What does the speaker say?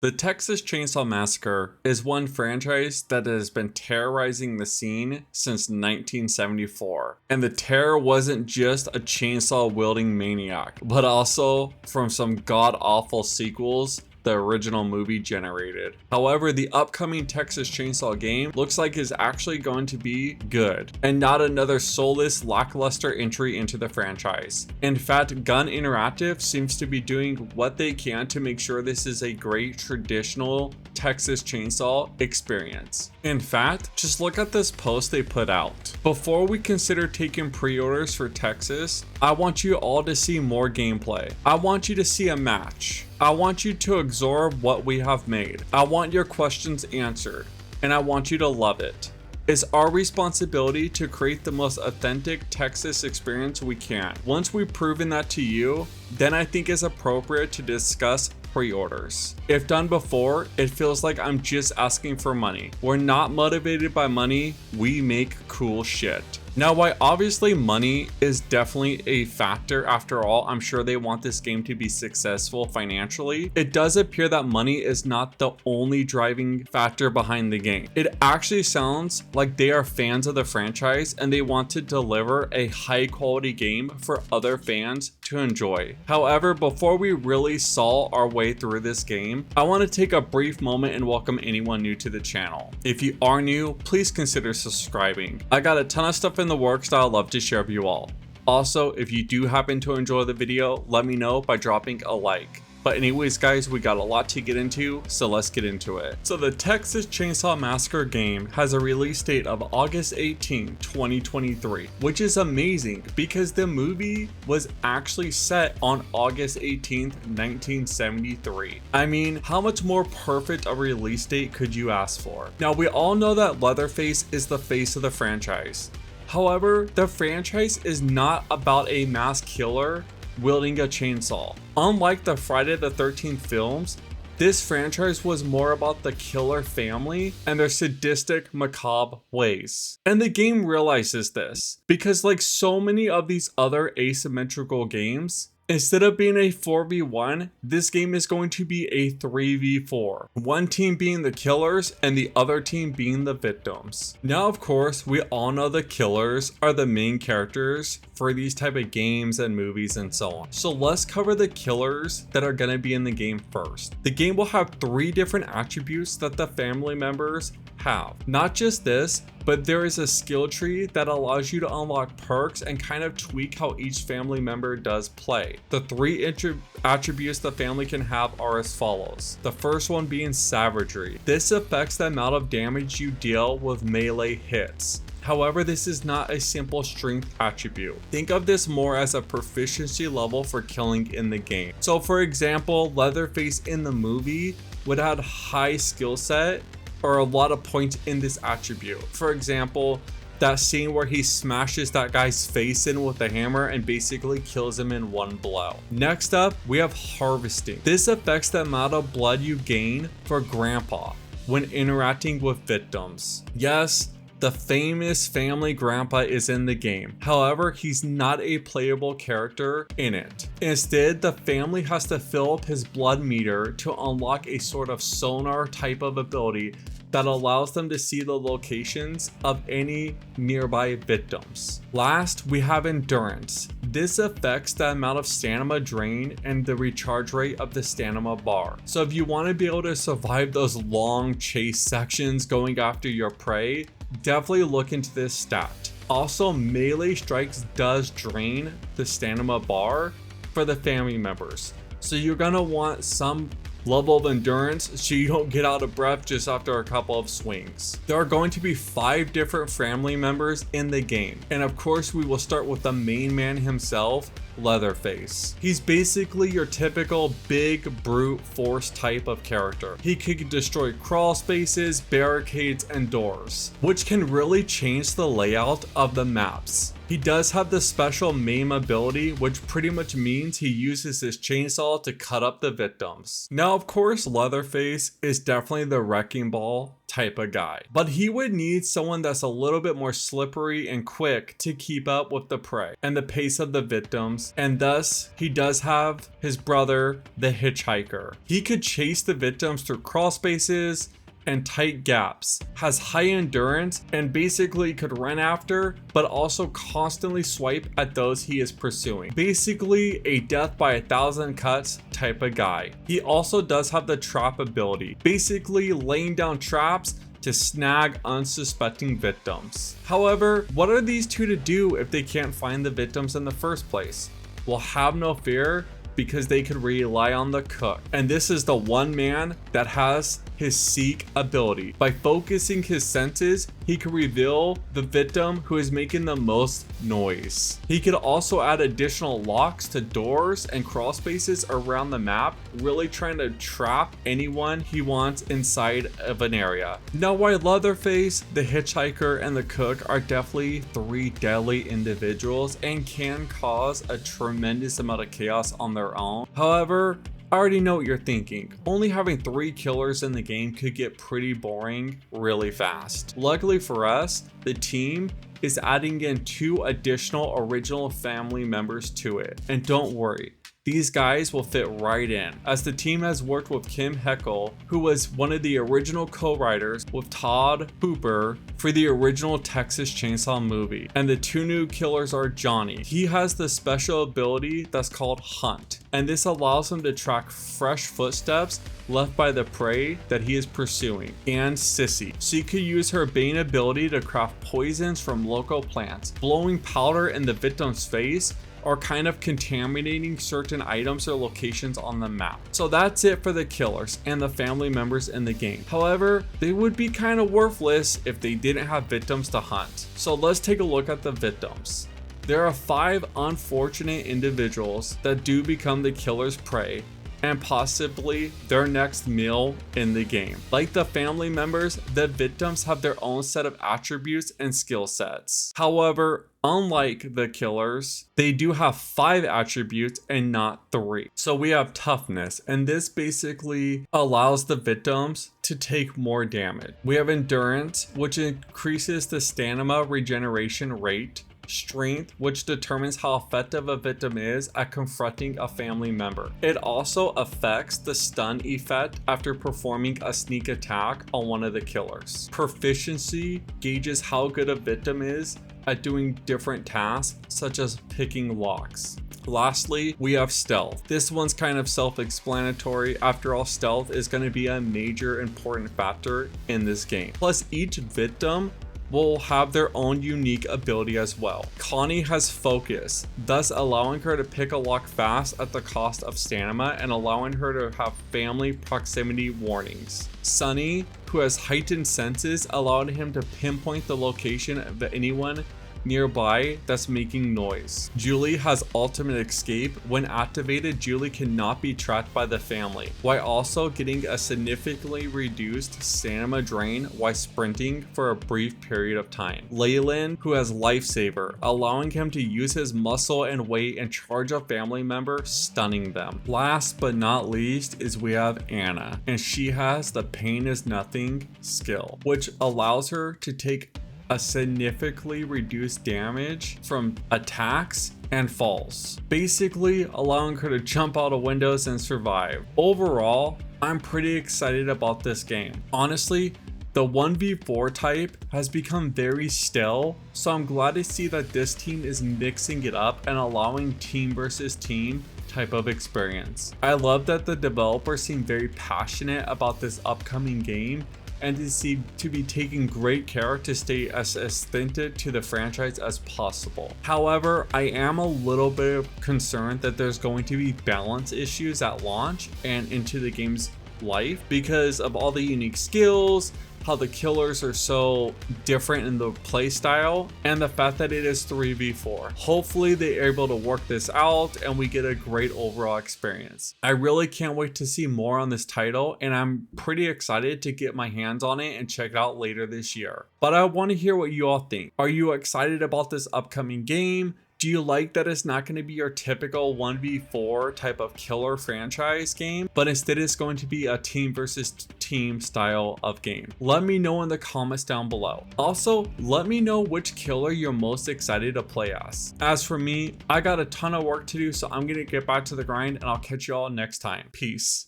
The Texas Chainsaw Massacre is one franchise that has been terrorizing the scene since 1974. And the terror wasn't just a chainsaw wielding maniac, but also from some god-awful sequels the original movie generated. However, the upcoming Texas Chainsaw game looks like is actually going to be good and not another soulless, lackluster entry into the franchise. In fact, Gun Interactive seems to be doing what they can to make sure this is a great traditional Texas Chainsaw experience. In fact, just look at this post they put out. Before we consider taking pre-orders for Texas, I want you all to see more gameplay. I want you to see a match. I want you to absorb what we have made. I want your questions answered, and I want you to love it. It's our responsibility to create the most authentic Texas experience we can. Once we've proven that to you, then I think it's appropriate to discuss pre-orders. If done before, it feels like I'm just asking for money. We're not motivated by money, we make cool shit. Now, while obviously money is definitely a factor, after all, I'm sure they want this game to be successful financially, it does appear that money is not the only driving factor behind the game. It actually sounds like they are fans of the franchise and they want to deliver a high quality game for other fans to enjoy. However, before we really saw our way through this game, I want to take a brief moment and welcome anyone new to the channel. If you are new, please consider subscribing. I got a ton of stuff in the works that I'd love to share with you all. Also, if you do happen to enjoy the video, let me know by dropping a like. But anyways guys, we got a lot to get into, so let's get into it. So the Texas Chainsaw Massacre game has a release date of August 18, 2023, which is amazing because the movie was actually set on August 18th, 1973. I mean, how much more perfect a release date could you ask for? Now, we all know that Leatherface is the face of the franchise. However, the franchise is not about a mass killer wielding a chainsaw. Unlike the Friday the 13th films, this franchise was more about the killer family and their sadistic, macabre ways. And the game realizes this, because like so many of these other asymmetrical games, instead of being a 4v1, this game is going to be a 3v4. One team being the killers and the other team being the victims. Now, of course, we all know the killers are the main characters for these type of games and movies and so on. So let's cover the killers that are going to be in the game first. The game will have 3 different attributes that the family members have. Not just this, but there is a skill tree that allows you to unlock perks and kind of tweak how each family member does play. The 3 attributes the family can have are as follows. The first one being savagery. This affects the amount of damage you deal with melee hits. However, this is not a simple strength attribute. Think of this more as a proficiency level for killing in the game. So for example, Leatherface in the movie would have high skill set or a lot of points in this attribute. For example, that scene where he smashes that guy's face in with a hammer and basically kills him in one blow. Next up, we have harvesting. This affects the amount of blood you gain for Grandpa when interacting with victims. Yes, the famous family grandpa is in the game. However, he's not a playable character in it. Instead, the family has to fill up his blood meter to unlock a sort of sonar type of ability that allows them to see the locations of any nearby victims. Last, we have endurance. This affects the amount of stamina drain and the recharge rate of the stamina bar. So if you want to be able to survive those long chase sections going after your prey, definitely look into this stat. Also, melee strikes does drain the stamina bar for the family members. So you're gonna want some level of endurance so you don't get out of breath just after a couple of swings. There are going to be 5 different family members in the game. And of course, we will start with the main man himself, Leatherface. He's basically your typical big brute force type of character. He can destroy crawl spaces, barricades, and doors, which can really change the layout of the maps. He does have the special maim ability, which pretty much means he uses his chainsaw to cut up the victims. Now, of course, Leatherface is definitely the wrecking ball type of guy. But he would need someone that's a little bit more slippery and quick to keep up with the prey and the pace of the victims, and thus he does have his brother, the Hitchhiker. He could chase the victims through crawl spaces and tight gaps, has high endurance, and basically could run after but also constantly swipe at those he is pursuing. Basically a death by 1,000 cuts type of guy. He also does have the trap ability, basically laying down traps to snag unsuspecting victims. However, what are these two to do if they can't find the victims in the first place? Well, have no fear, because they could rely on the cook. And this is the one man that has his seek ability. By focusing his senses, he can reveal the victim who is making the most noise. He could also add additional locks to doors and crawl spaces around the map, really trying to trap anyone he wants inside of an area. Now, while Leatherface, the Hitchhiker, and the cook are definitely three deadly individuals and can cause a tremendous amount of chaos on their own, however, I already know what you're thinking. Only having 3 killers in the game could get pretty boring really fast. Luckily for us, the team is adding in 2 additional original family members to it. And don't worry, these guys will fit right in, as the team has worked with Kim Heckel, who was one of the original co-writers with Todd Hooper for the original Texas Chainsaw movie. And the 2 new killers are Johnny. He has the special ability that's called Hunt, and this allows him to track fresh footsteps left by the prey that he is pursuing. And Sissy. She could use her Bane ability to craft poisons from local plants, blowing powder in the victim's face, or kind of contaminating certain items or locations on the map. So that's it for the killers and the family members in the game. However, they would be kind of worthless if they didn't have victims to hunt. So let's take a look at the victims. There are 5 unfortunate individuals that do become the killer's prey and possibly their next meal in the game. Like the family members, the victims have their own set of attributes and skill sets. However, unlike the killers, they do have 5 attributes and not 3. So we have toughness, and this basically allows the victims to take more damage. We have endurance, which increases the stamina regeneration rate. Strength, which determines how effective a victim is at confronting a family member. It also affects the stun effect after performing a sneak attack on one of the killers. Proficiency gauges how good a victim is at doing different tasks, such as picking locks. Lastly, we have stealth. This one's kind of self-explanatory. After all, stealth is going to be a major important factor in this game. Plus, each victim will have their own unique ability as well. Connie has focus, thus allowing her to pick a lock fast at the cost of stamina and allowing her to have family proximity warnings. Sunny, who has heightened senses, allowing him to pinpoint the location of anyone nearby that's making noise. Julie has ultimate escape. When activated, Julie cannot be tracked by the family, while also getting a significantly reduced stamina drain while sprinting for a brief period of time. Leyland, who has lifesaver, allowing him to use his muscle and weight and charge a family member, stunning them. Last but not least is we have Anna, and she has the pain is nothing skill, which allows her to take a significantly reduced damage from attacks and falls, basically allowing her to jump out of windows and survive. Overall, I'm pretty excited about this game. Honestly, the 1v4 type has become very stale, so I'm glad to see that this team is mixing it up and allowing team versus team type of experience. I love that the developers seem very passionate about this upcoming game and to be taking great care to stay as authentic to the franchise as possible. However, I am a little bit concerned that there's going to be balance issues at launch and into the game's life because of all the unique skills, how the killers are so different in the play style, and the fact that it is 3v4. Hopefully they're able to work this out and we get a great overall experience. I really can't wait to see more on this title, and I'm pretty excited to get my hands on it and check it out later this year. But I want to hear what you all think. Are you excited about this upcoming game? Do you like that it's not going to be your typical 1v4 type of killer franchise game, but instead it's going to be a team versus team style of game? Let me know in the comments down below. Also, let me know which killer you're most excited to play as. As for me, I got a ton of work to do, so I'm going to get back to the grind and I'll catch you all next time. Peace.